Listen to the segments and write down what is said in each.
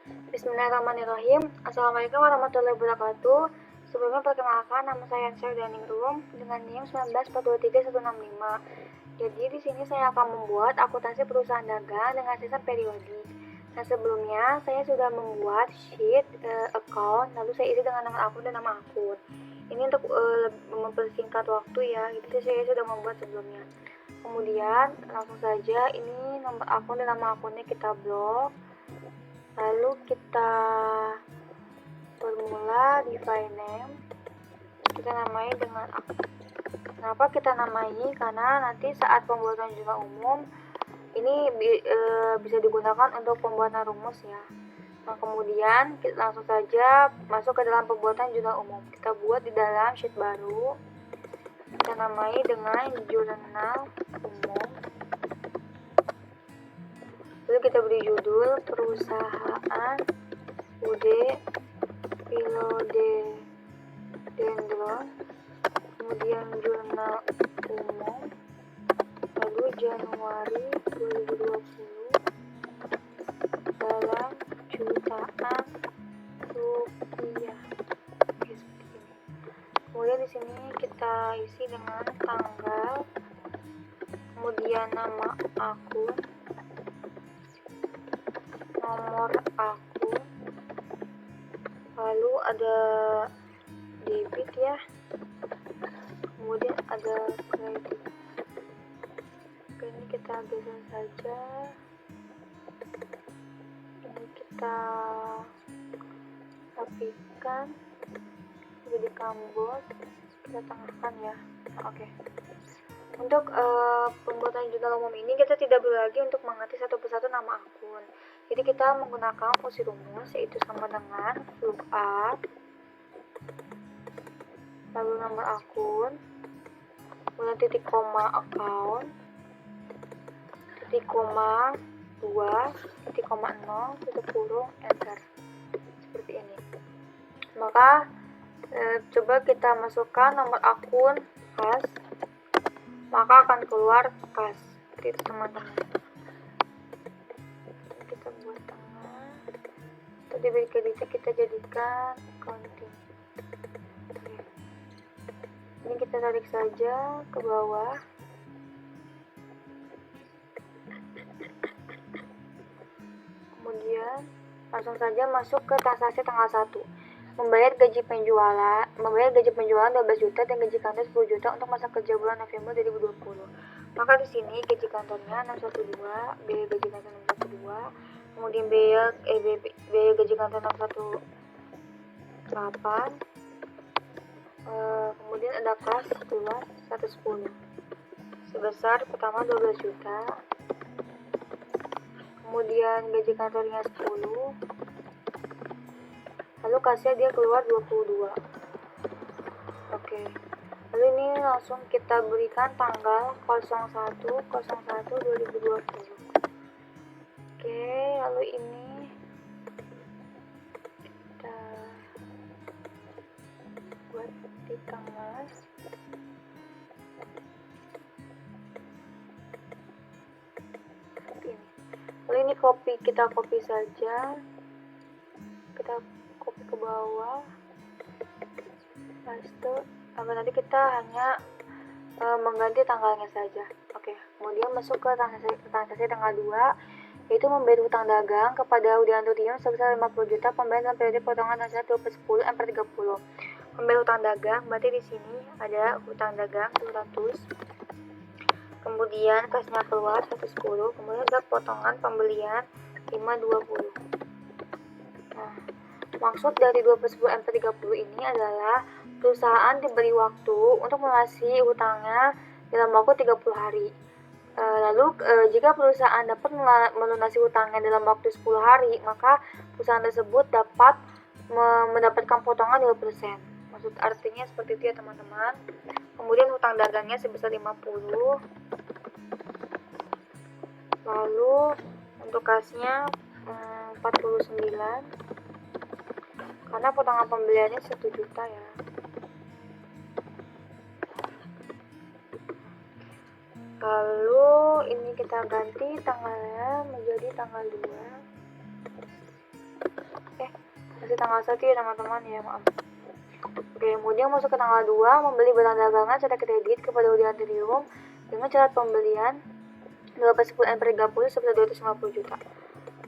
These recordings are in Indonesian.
Bismillahirrahmanirrahim. Assalamualaikum warahmatullahi wabarakatuh. Sebelumnya perkenalkan, nama saya Ansel Daningrum dengan NIM 1942365. Jadi di sini saya akan membuat akuntansi perusahaan dagang dengan sistem periodik. Nah, sebelumnya saya sudah membuat sheet account, lalu saya isi dengan nama akun dan nama akun. Ini untuk mempersingkat waktu ya. Jadi saya sudah membuat sebelumnya. Kemudian langsung saja ini nomor akun dan nama akunnya kita blok. Lalu kita formula define name, kita namai dengan akun. Kenapa kita namai? Karena nanti saat pembuatan jurnal umum ini bisa digunakan untuk pembuatan rumus ya. Nah, kemudian kita langsung saja masuk ke dalam pembuatan jurnal umum. Kita buat di dalam sheet baru. Kita namai dengan jurnal umum. Lalu kita beri judul perusahaan UD Philodendron, kemudian jurnal umum, lalu Januari 2020 dalam jutaan rupiah. Oke, seperti ini. Kemudian di sini kita isi dengan tanggal, kemudian nama akun, nomor akun, lalu ada debit ya, kemudian ada kredit. Oke, ini kita geser saja, ini kita rapikan jadi kambot, kita tengahkan ya. Oke. Untuk pembuatan jurnal umum ini kita tidak perlu lagi untuk mengetik satu persatu nama akun. Jadi kita menggunakan fungsi rumus, yaitu sama dengan lookup, lalu nomor akun, kemudian titik koma account, titik koma 2, titik koma 0, tutup kurung, enter. Seperti ini. Maka coba kita masukkan nomor akun kas, maka akan keluar kas. Seperti itu teman-teman. Kita buat tengah. Tadi beri kreditnya kita jadikan accounting. Oke. Ini kita tarik saja ke bawah. Kemudian langsung saja masuk ke transaksi tanggal 1. Membayar gaji penjualan 12 juta dan gaji kantor 10 juta untuk masa kerja bulan November 2020. Maka di sini gaji kantornya 612, biaya gaji kantor 612, kemudian biaya gaji kantor 618, kemudian ada kas keluar 110 sebesar pertama 12 juta, kemudian gaji kantornya 10, lalu kasnya dia keluar 22. Oke. Lalu ini langsung kita berikan tanggal 01/01/2020. Oke, lalu ini kita buat di tengah. Seperti ini. Lalu ini kita copy saja. Kita copy ke bawah, paste, agar nanti kita hanya mengganti tanggalnya saja. Oke, kemudian masuk ke transaksi tanggal 2, yaitu membayar hutang dagang kepada Udianto Tium sebesar 50 juta, pembayaran dalam periode potongan transaksi 2010 M/30. Membayar hutang dagang, berarti di sini ada hutang dagang 200, kemudian kasnya keluar 110, kemudian ada potongan pembelian 520. Nah, maksud dari 2010 M/30 ini adalah perusahaan diberi waktu untuk melunasi hutangnya dalam waktu 30 hari. Lalu jika perusahaan dapat melunasi hutangnya dalam waktu 10 hari, maka perusahaan tersebut dapat mendapatkan potongan 2%. Maksud artinya seperti itu ya teman-teman. Kemudian hutang dagangnya sebesar 50. Lalu untuk kasnya 49. Karena potongan pembeliannya 1 juta ya. Lalu ini kita ganti tanggalnya menjadi tanggal 2. masih tanggal 1 ya teman-teman ya, maaf. Oke, kemudian masuk ke tanggal 2, membeli barang dagangan secara kredit kepada auditorium dengan syarat pembelian 2 per 10 N per 30 sebesar 250 juta.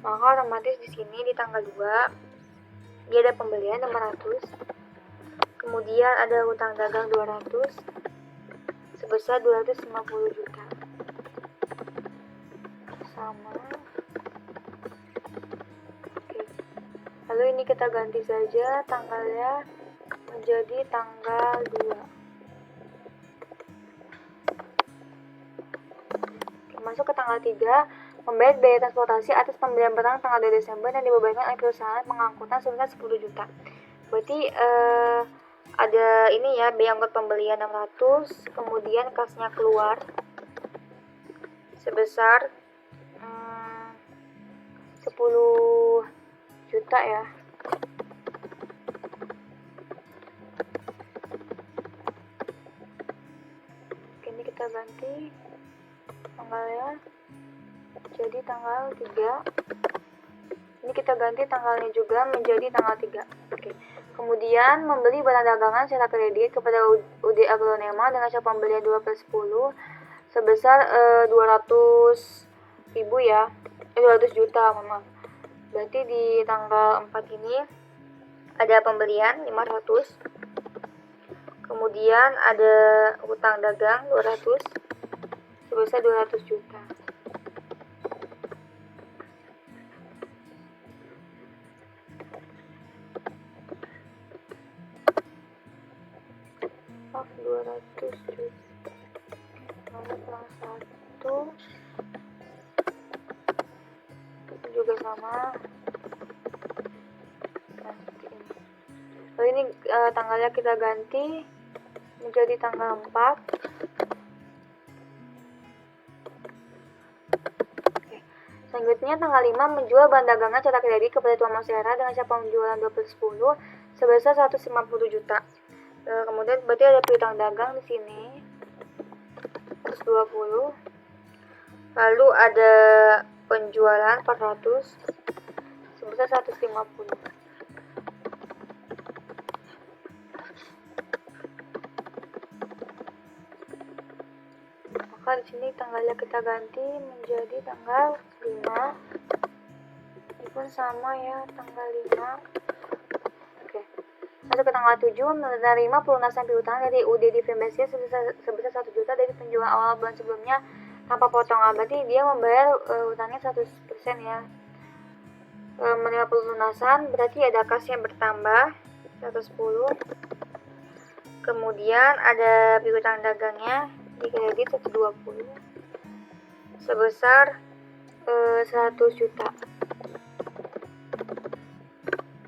Maka otomatis di sini di tanggal 2 dia ada pembelian 500, kemudian ada hutang dagang 200 sebesar 250 juta. Sama. Oke. Lalu ini kita ganti saja tanggalnya menjadi tanggal 2. Oke, masuk ke tanggal 3, membayar biaya transportasi atas pembelian barang tanggal 2 Desember dan dibebankan oleh perusahaan pengangkutan sebesar 10 juta. Berarti ada ini ya, biaya angkut pembelian 600, kemudian kasnya keluar sebesar 10 juta ya. Oke, ini kita ganti tanggalnya jadi tanggal 3. Ini kita ganti tanggalnya juga menjadi tanggal 3. Oke. Kemudian membeli barang dagangan secara kredit kepada UD Agronema dengan syarat pembelian 2 per 10 sebesar 200.000 ya. 200 juta, maaf. Berarti di tanggal 4 ini ada pembelian 500. Kemudian ada hutang dagang 200 sebesar 200 juta. Maaf, 200 juta. Nomor kurang 1. Itu juga sama. Ganti ini. Lalu ini tanggalnya kita ganti menjadi tanggal 4. Oke. Selanjutnya tanggal 5 menjual barang dagangan secara kredit kepada Tuan Masyara dengan syarat penjualan 2 per 10 sebesar 150 juta. Kemudian berarti ada piutang dagang di sini 120. Lalu ada penjualan 400 sebesar 150. Maka di sini tanggalnya kita ganti menjadi tanggal 5. Ini pun sama ya, tanggal 5. Oke. Masuk ke tanggal 7, menerima pelunasan piutang dari UD Divembesi sebesar 1 juta dari penjualan awal bulan sebelumnya tanpa potongan. Berarti dia membayar hutangnya 100% ya. Menerima pelunasan berarti ada kasnya bertambah 110. Kemudian ada piutang dagangnya di kredit 120 sebesar 100 juta.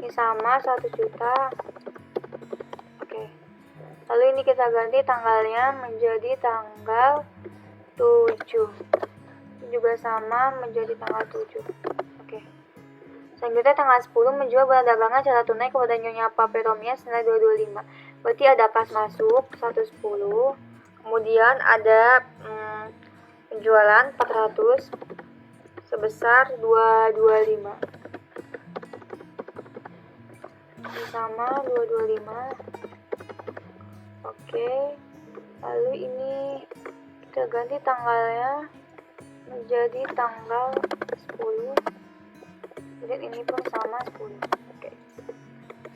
Ini sama 100 juta. Oke. Lalu ini kita ganti tanggalnya menjadi tanggal 7. Ini juga sama menjadi tanggal 7. Oke. Selanjutnya tanggal 10 menjual barang dagangan secara tunai kepada Nyonya Paperomia senilai 225. Berarti ada kas masuk 110. Kemudian ada penjualan 400 sebesar 225. Ini sama 225. Oke. Lalu ini kita ganti tanggalnya menjadi tanggal 10. Dan ini pun sama 10. Oke.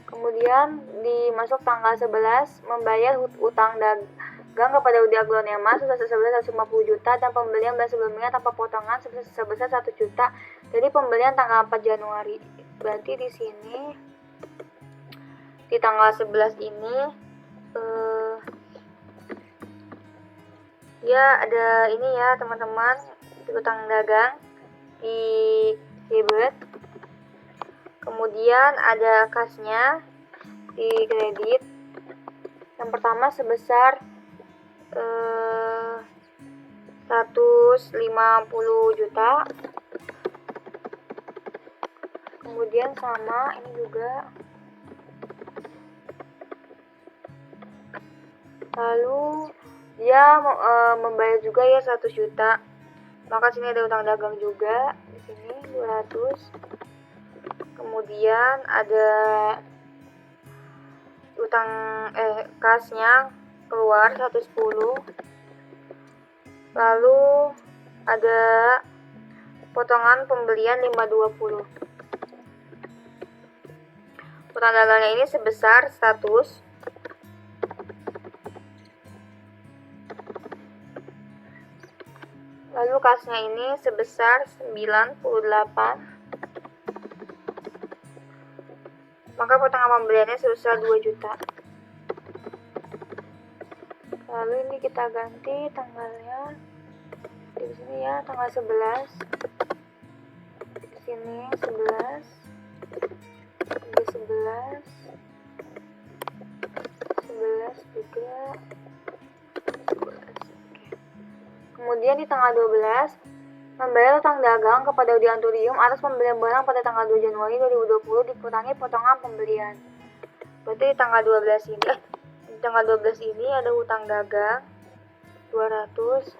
Kemudian dimasuk tanggal 11 membayar utang dagang kepada UD Agronema sebesar 150 juta dan pembelian bulan sebelumnya tanpa potongan sebesar 1 juta dari pembelian tanggal 4 Januari. Berarti di sini di tanggal 11 ini ya ada ini ya teman-teman, utang dagang di debit. Kemudian ada kasnya di kredit. Yang pertama sebesar 150 juta. Kemudian sama ini juga. Lalu dia membayar juga ya 100 juta. Maka sini ada utang dagang juga di sini 200. Kemudian kemudian ada utang kasnya keluar 110, lalu ada potongan pembelian 520. Utang dagangnya ini sebesar 100, lalu kasnya ini sebesar 98, maka potongan pembeliannya sebesar 2 juta. Lalu ini kita ganti tanggalnya di sini ya, tanggal 11, di sini 11, di 11, 11 juga 11. Oke. Kemudian di tanggal 12 membayar utang dagang kepada Auditorium atas pembelian barang pada tanggal 2 Januari 2020 dikurangi potongan pembelian. Berarti di tanggal 12 ini di tanggal 12 ini ada utang dagang 200,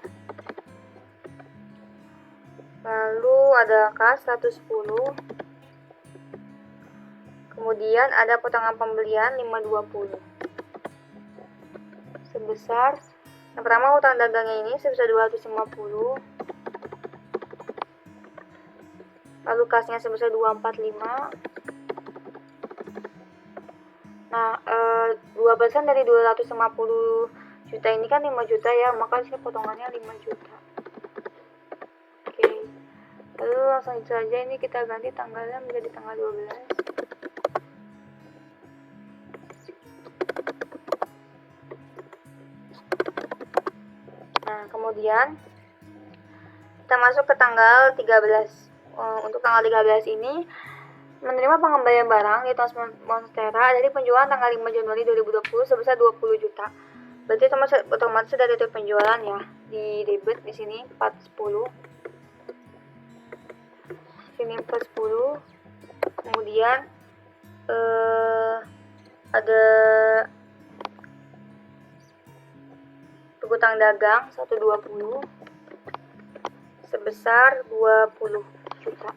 lalu ada kas 110, kemudian ada potongan pembelian 520 sebesar, yang pertama utang dagangnya ini sebesar 250, lalu kasnya sebesar 245. Nah, 2% dari 250 juta ini kan 5 juta ya, maka disini potongannya 5 juta. Oke. Lalu langsung saja ini kita ganti tanggalnya menjadi tanggal 12. Nah, kemudian kita masuk ke tanggal 13. Untuk tanggal 13 ini menerima pengembalian barang di Tos Monstera dari penjualan tanggal 5 Januari 2020 sebesar 20 juta. Berarti otomatis sudah ada penjualan ya, di debit di sini 410. Sini 410. Kemudian ada utang dagang 120 sebesar 20 juta.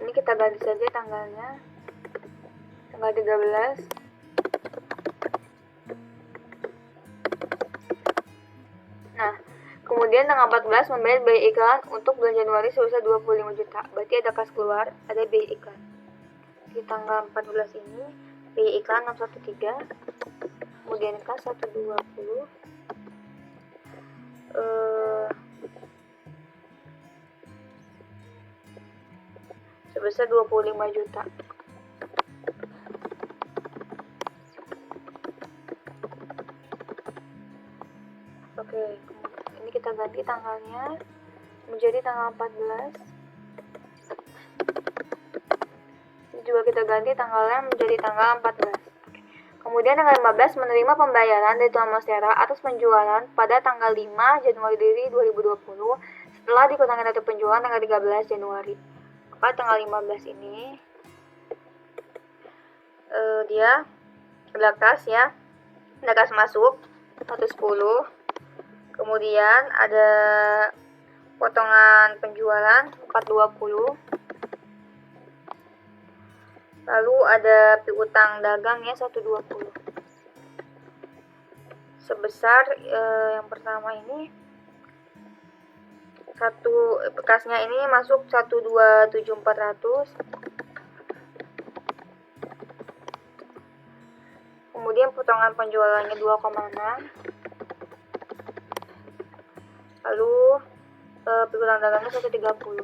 Ini kita ganti saja tanggalnya, tanggal 13. Nah, kemudian tanggal 14 membayar biaya iklan untuk bulan Januari sebesar 25 juta. Berarti ada kas keluar, ada biaya iklan. Di tanggal 14 ini biaya iklan 613, kemudian kas 120, sebesar 25 juta. Oke, ini kita ganti tanggalnya menjadi tanggal 14. Ini juga kita ganti tanggalnya menjadi tanggal 14. Oke. Kemudian tanggal 15 menerima pembayaran dari Tuan Monstera atas penjualan pada tanggal 5 Januari 2020 setelah dikurangi data penjualan tanggal 13 Januari. Maka tanggal 15 ini dia ada kas ya, ada kas masuk 110, kemudian ada potongan penjualan 420, lalu ada piutang dagangnya 120 sebesar yang pertama ini bekasnya ini masuk 127.400, kemudian potongan penjualannya 2,6, lalu piutang dagangnya 130.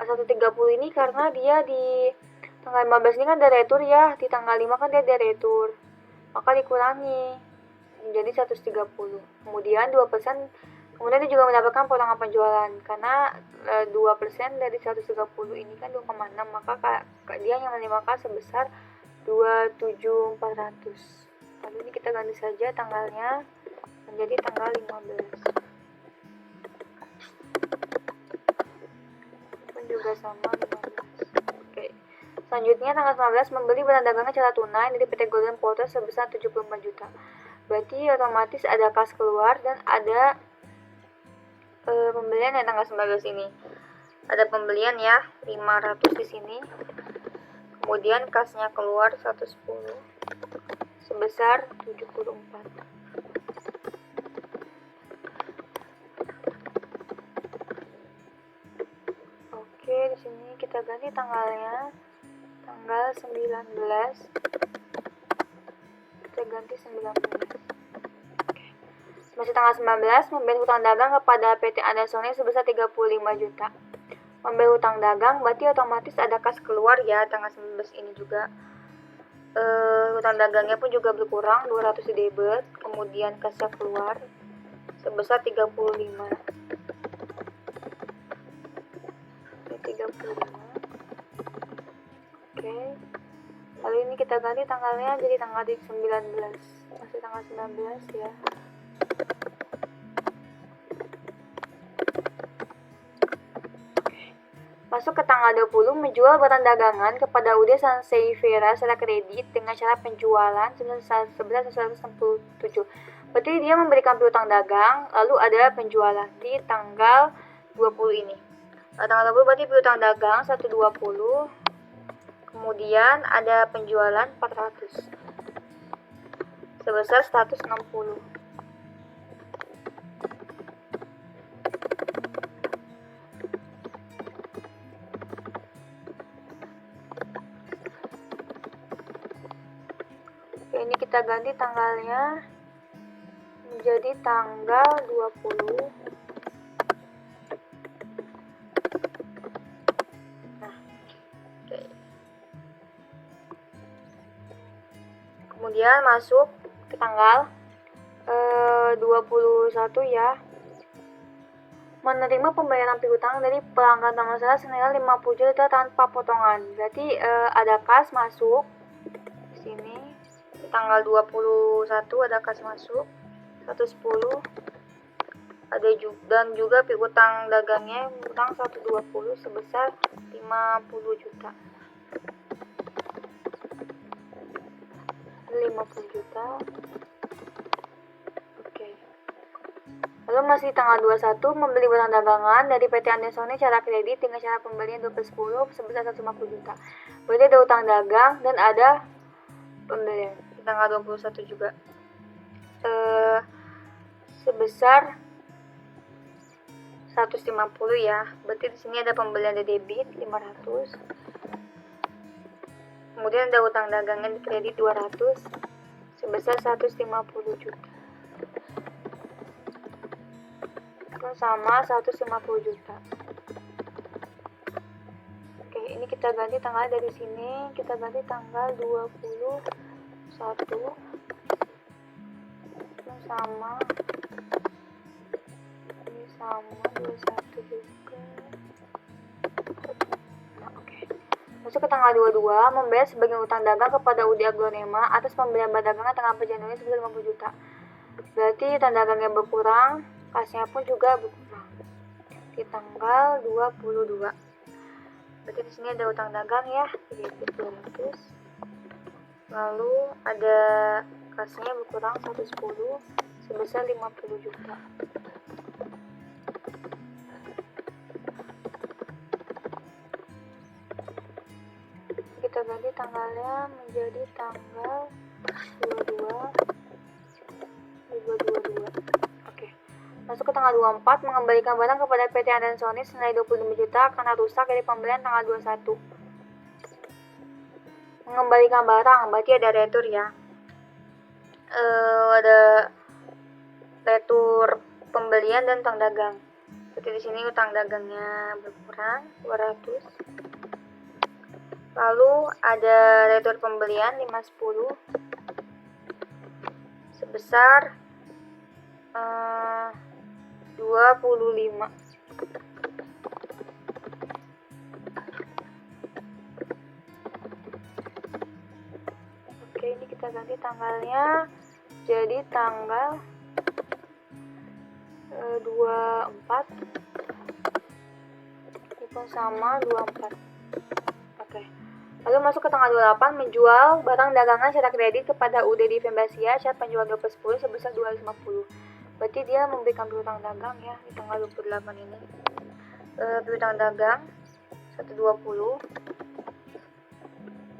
130 ini karena dia di tanggal 15 ini kan ada retur ya, di tanggal 5 kan dia ada retur, maka dikurangi menjadi 130. Kemudian 2%, kemudian dia juga mendapatkan potongan penjualan karena 2% dari 130 ini kan 2,6, maka dia yang menerima kas sebesar 27.400. Lalu ini kita ganti saja tanggalnya menjadi tanggal 15. Juga sama 15. Oke. Selanjutnya tanggal 19 membeli barang dagangan secara tunai dari PT Golden Porter sebesar 74 juta. Berarti otomatis ada kas keluar dan ada pembelian yang tanggal 19 ini. Ada pembelian ya 500 di sini. Kemudian kasnya keluar 110 sebesar 74. Oke, di sini kita ganti tanggalnya. Tanggal 19. Kita ganti 19. Masih tanggal 19, membayar hutang dagang kepada PT Andersoni sebesar 35 juta. Membayar hutang dagang berarti otomatis ada kas keluar ya tanggal 19 ini juga. Hutang dagangnya pun juga berkurang 200 di debit, kemudian kasnya keluar sebesar 35. Oke, 35. Oke. Lalu ini kita ganti tanggalnya jadi tanggal 19. Masih tanggal 19 ya. Masuk ke tanggal 20, menjual barang dagangan kepada UD Sanseifera secara kredit dengan cara penjualan sebesar 167. Berarti dia memberikan piutang dagang, lalu ada penjualan di tanggal 20 ini. Tanggal 20 berarti piutang dagang 120, kemudian ada penjualan 400 sebesar 160. Ini kita ganti tanggalnya menjadi tanggal 20. Nah, oke. Kemudian masuk ke tanggal 21 ya. Menerima pembayaran piutang dari pelanggan tanpa masalah senilai 50 juta tanpa potongan. Berarti ada kas masuk di sini. Tanggal 21 ada kas masuk 110, ada dan juga piutang dagangnya utang 120 sebesar 50 juta. 50 juta. Oke. Lalu masih tanggal 21 membeli barang dagangan dari PT Andersoni secara kredit dengan cara pembelian 12 sebesar 150 juta. Berarti ada utang dagang dan ada pembelian. Tanggal 21 juga sebesar 150 ya. Berarti di sini ada pembelian dari debit 500. Kemudian ada utang dagangnya di kredit 200 sebesar 150 juta. Sama 150 juta. Oke, ini kita ganti tanggal dari sini, kita ganti tanggal 21 sama ini sama 21 juga. Nah, oke. Masuk ke tanggal 22, membayar sebagian utang dagang kepada UD Aglonema atas pembelian barang dagangan tanggal 4 Januari sebesar 50 juta. Berarti utang dagangnya berkurang, kasnya pun juga berkurang di tanggal 22. Berarti di sini ada utang dagang ya, jadi 200. Lalu ada kasnya berkurang 110 sebesar 50 juta. Kita ganti tanggalnya menjadi tanggal 22. Oke. Masuk ke tanggal 24, mengembalikan barang kepada PT Andersoni senilai 25 juta karena rusak dari pembelian tanggal 21. Mengembalikan barang berarti ada retur ya. Ada retur pembelian dan utang dagang. Seperti di sini utang dagangnya berkurang 200. Lalu ada retur pembelian 510 sebesar 25. Oke, ini kita ganti tanggalnya jadi tanggal 24 itu sama 24. Oke. Lalu masuk ke tanggal 28, menjual barang dagangan secara kredit kepada UD di Fembasia, syarat penjualan 2/10 sebesar 250. Berarti dia memberikan piutang dagang ya di tanggal 28 ini. Piutang dagang 120.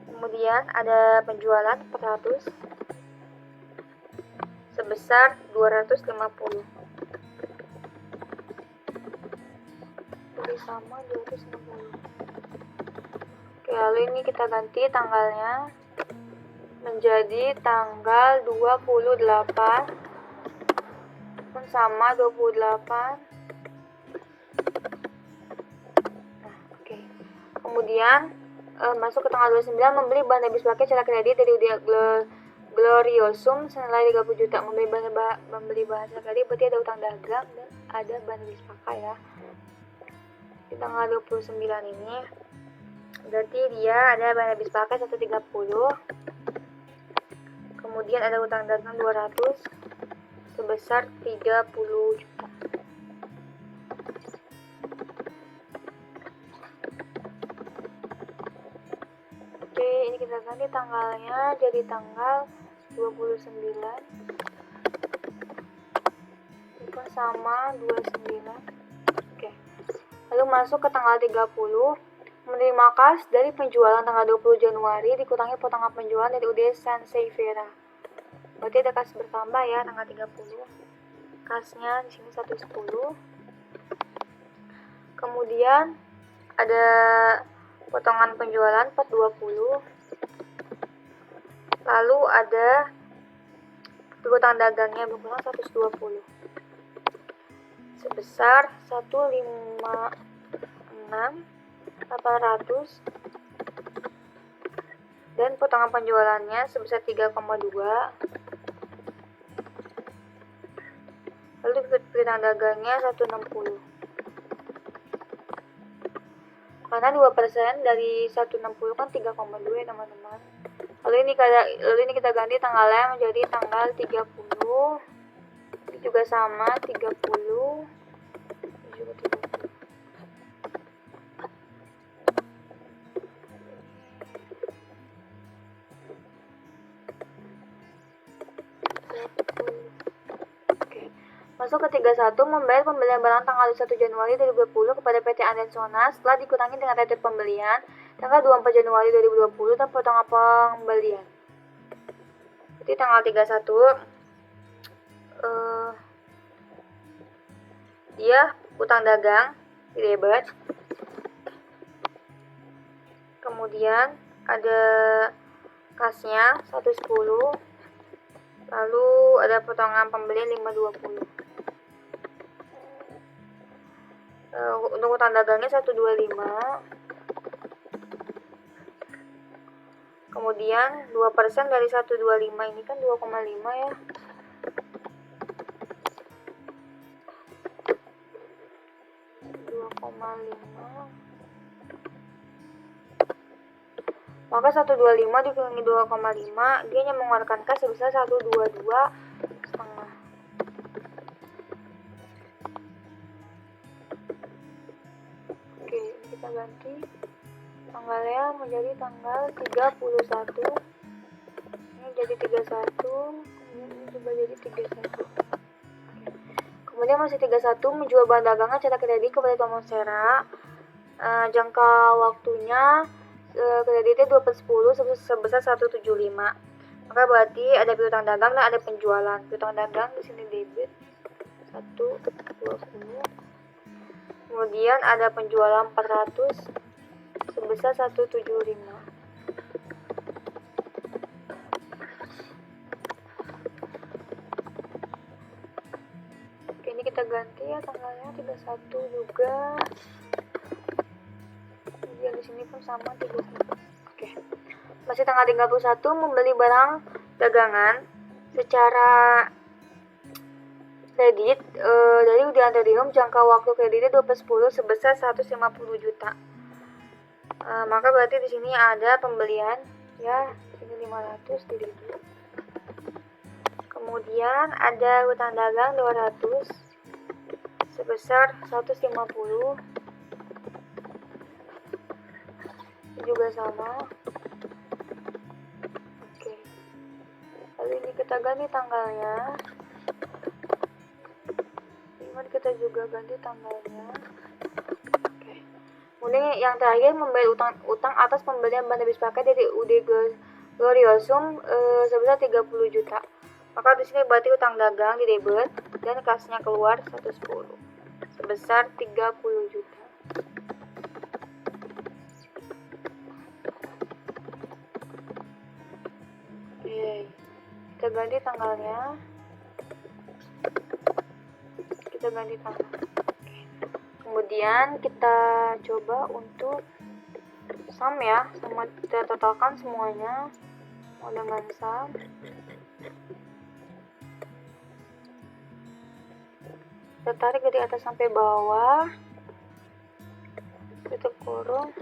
Kemudian ada penjualan 400 sebesar 250. Jadi sama 250. Oke, lalu ini kita ganti tanggalnya menjadi tanggal 28 pun sama 28. Nah, oke. Kemudian masuk ke tanggal 29, membeli bahan habis pakai secara kredit dari Gloriosum senilai 30 juta. Membeli bahan secara kredit berarti ada utang dagang dan ada bahan habis pakai ya. Di tanggal 29 ini berarti dia ada bahan habis pakai 130. Kemudian ada utang dagang 200 sebesar 30 juta. Oke, ini kita ganti tanggalnya jadi tanggal 29. Itu sama 29. Oke. Lalu masuk ke tanggal 30. Menerima kas dari penjualan tanggal 20 Januari dikurangi potongan penjualan dari UD Sanseviera. Berarti ada kas bertambah ya tanggal 30. Kasnya di sini 110. Kemudian ada potongan penjualan 420. Lalu ada piutang dagangnya berkurang 120 sebesar 156.800 dan potongan penjualannya sebesar 3,2. Lalu piutang dagangnya 160. Karena 2% dari 160 kan 3,2 ya teman-teman. Lalu ini kita ganti tanggalnya menjadi tanggal 30. Ini juga sama 30. Ini juga 30. Masuk ke 31, membayar pembelian barang tanggal 1 Januari 2020 kepada PT Andensona setelah dikurangi dengan rate pembelian tanggal 24 Januari 2020 dan potongan pembelian. Jadi tanggal 31 dia utang dagang di debit. Kemudian ada kasnya 110. Lalu ada potongan pembelian 520. Untuk utang dagangnya 125. Kemudian 2% dari 125 ini kan 2,5 ya. Maka 125 dikurangi 2,5, dia hanya mengeluarkan kas sebesar 122,5. Oke, ini kita ganti tanggalnya menjadi tanggal 31. Ini jadi 31, ini juga jadi 31. Kemudian masih 31, menjual bahan dagangan secara kredit kepada Tomosera. Jangka waktunya kreditnya 2/10 sebesar 175. Maka berarti ada piutang dagang dan ada penjualan. Piutang dagang di sini debit 120. Kemudian ada penjualan 400 sebesar 175. Oke, ini kita ganti ya tanggalnya 31 juga. Yang di sini pun sama 31. Oke. Masih tanggal 31, membeli barang dagangan secara kredit dari UD Anthurium, jangka waktu kreditnya 2/10 sebesar 150 juta. Maka berarti di sini ada pembelian ya, sini 500 di situ. Kemudian ada utang dagang 200 sebesar 150. juga sama. Oke, lalu ini kita ganti tanggalnya. Ini kita juga ganti tanggalnya. Oke, kemudian yang terakhir membayar utang atas pembelian bahan habis pakai dari UD Gloriosum sebesar 30 juta. Maka di sini berarti utang dagang di debit dan kasnya keluar 110 sebesar 30 juta. Oke, kita ganti tanggalnya. Kita ganti tanggal. Oke. Kemudian kita coba untuk sum ya, sama kita totalkan semuanya dengan sum. Kita tarik dari atas sampai bawah, tutup kurung,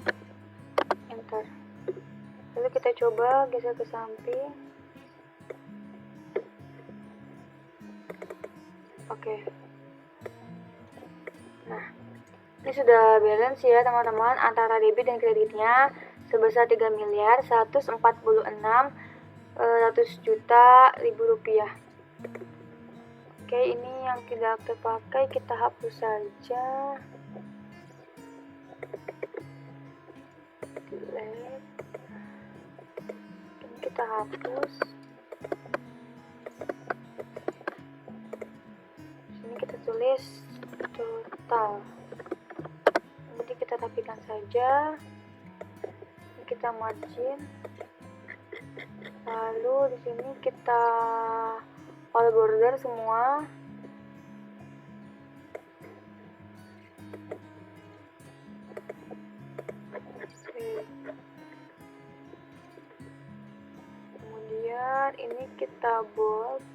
enter. Lalu kita coba geser ke samping. Oke. Nah, ini sudah balance ya teman-teman, antara debit dan kreditnya sebesar 3.146.100.000.000 rupiah. Oke, ini yang tidak terpakai kita hapus saja. Delete. Ini kita hapus. Sini kita tulis total. Kemudian kita rapikan saja. Ini kita margin. Lalu di sini kita all border semua. Kemudian ini kita bold,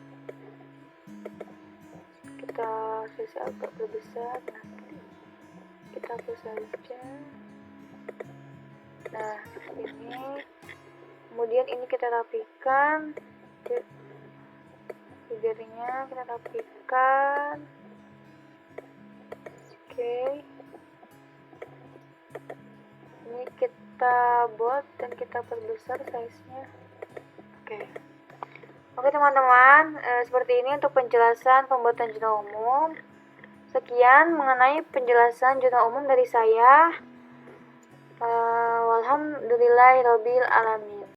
kita sisi agak berbesar. Kita hapus saja. Nah, ini kemudian ini kita rapikan, figurnya kita rapikan. Oke, ini kita bold dan kita perbesar size-nya. Oke teman-teman, seperti ini untuk penjelasan pembuatan jurnal umum. Sekian mengenai penjelasan jurnal umum dari saya. Walhamdulillahirabbil alamin.